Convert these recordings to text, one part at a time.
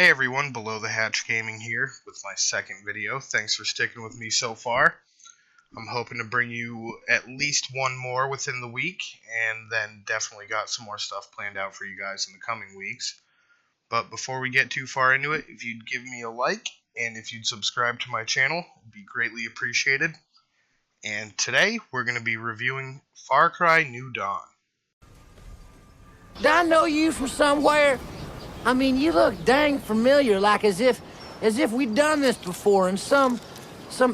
Hey everyone, Below the Hatch Gaming here with my second video. Thanks for sticking with me so far. I'm hoping to bring you at least one more within the week, and then definitely got some more stuff planned out for you guys in the coming weeks. But before we get too far into it, if you'd give me a like, and if you'd subscribe to my channel, it'd be greatly appreciated. And today, we're going to be reviewing Far Cry New Dawn. Do I know you from somewhere? I mean, you look dang familiar, like as if we'd done this before in some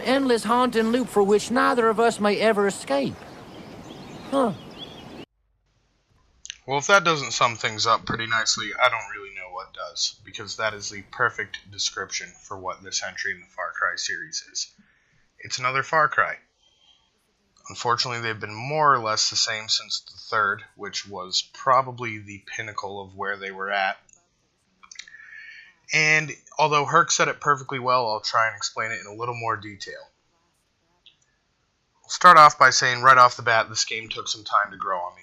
endless haunting loop for which neither of us may ever escape. Huh. Well, if that doesn't sum things up pretty nicely, I don't really know what does, because that is the perfect description for what this entry in the Far Cry series is. It's another Far Cry. Unfortunately, they've been more or less the same since the third, which was probably the pinnacle of where they were at. And although Herc said it perfectly well, I'll try and explain it in a little more detail. I'll start off by saying right off the bat, this game took some time to grow on me.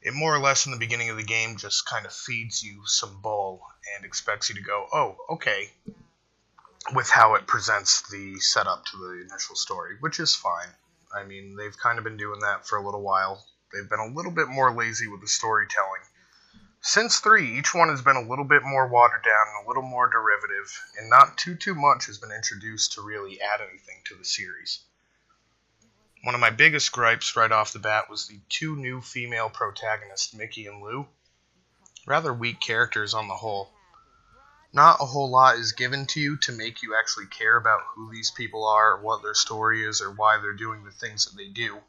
It more or less in the beginning of the game just kind of feeds you some bull and expects you to go, oh, okay, with how it presents the setup to the initial story, which is fine. I mean, they've kind of been doing that for a little while. They've been a little bit more lazy with the storytelling. Since 3, each one has been a little bit more watered down and a little more derivative, and not too much has been introduced to really add anything to the series. One of my biggest gripes right off the bat was the two new female protagonists, Mickey and Lou. Rather weak characters on the whole. Not a whole lot is given to you to make you actually care about who these people are, or what their story is, or why they're doing the things that they do.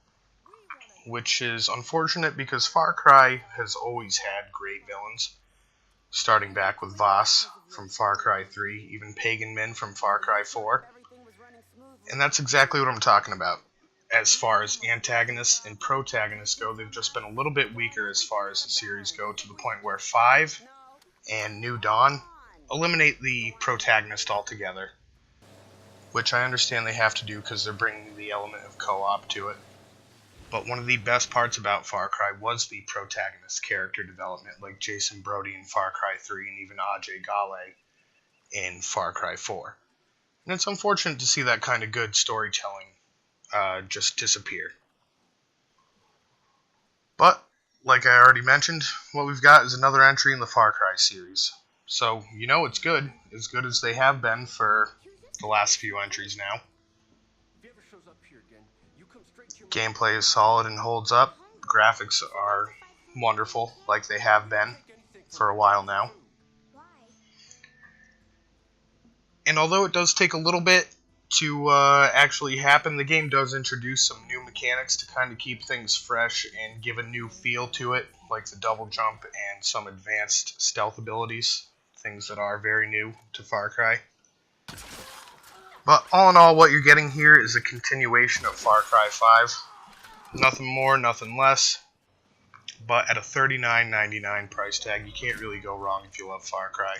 Which is unfortunate because Far Cry has always had great villains. Starting back with Voss from Far Cry 3, even Pagan Min from Far Cry 4. And that's exactly what I'm talking about. As far as antagonists and protagonists go, they've just been a little bit weaker as far as the series go, to the point where 5 and New Dawn eliminate the protagonist altogether. Which I understand they have to do because they're bringing the element of co-op to it. But one of the best parts about Far Cry was the protagonist character development, like Jason Brody in Far Cry 3 and even Ajay Ghale in Far Cry 4. And it's unfortunate to see that kind of good storytelling just disappear. But, like I already mentioned, what we've got is another entry in the Far Cry series. So, you know it's good as they have been for the last few entries now. Gameplay is solid and holds up. Graphics are wonderful, like they have been for a while now. And although it does take a little bit to actually happen, the game does introduce some new mechanics to kind of keep things fresh and give a new feel to it, like the double jump and some advanced stealth abilities, things that are very new to Far Cry. But all in all, what you're getting here is a continuation of Far Cry 5. Nothing more, nothing less. But at a $39.99 price tag, you can't really go wrong if you love Far Cry.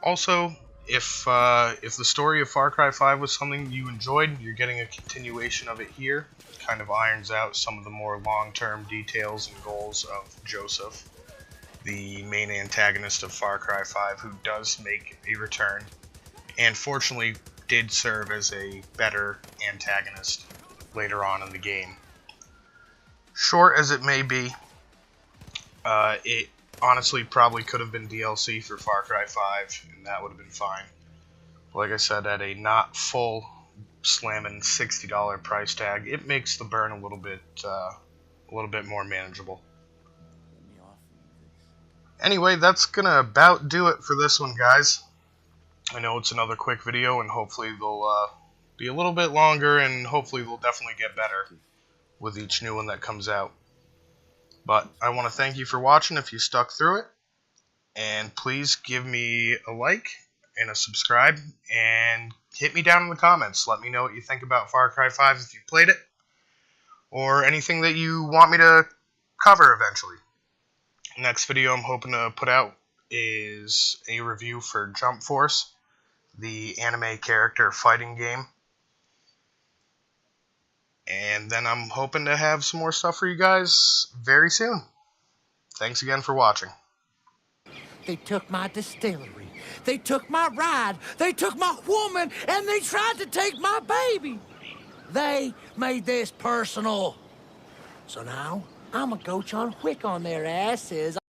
Also, if the story of Far Cry 5 was something you enjoyed, you're getting a continuation of it here. It kind of irons out some of the more long-term details and goals of Joseph, the main antagonist of Far Cry 5, who does make a return. And fortunately did serve as a better antagonist later on in the game. Short as it may be, it honestly probably could have been DLC for Far Cry 5, and that would have been fine. Like I said, at a not full slamming $60 price tag, it makes the burn a little bit more manageable. Anyway, that's gonna about do it for this one, guys. I know it's another quick video, and hopefully they'll be a little bit longer, and hopefully they'll definitely get better with each new one that comes out. But I want to thank you for watching if you stuck through it, and please give me a like and a subscribe, and hit me down in the comments. Let me know what you think about Far Cry 5 if you played it, or anything that you want me to cover eventually. Next video I'm hoping to put out is a review for Jump Force, the anime character fighting game. And then I'm hoping to have some more stuff for you guys very soon. Thanks again for watching. They took my distillery. They took my ride. They took my woman, and they tried to take my baby. They made this personal. So now, I'ma go John Wick on their asses.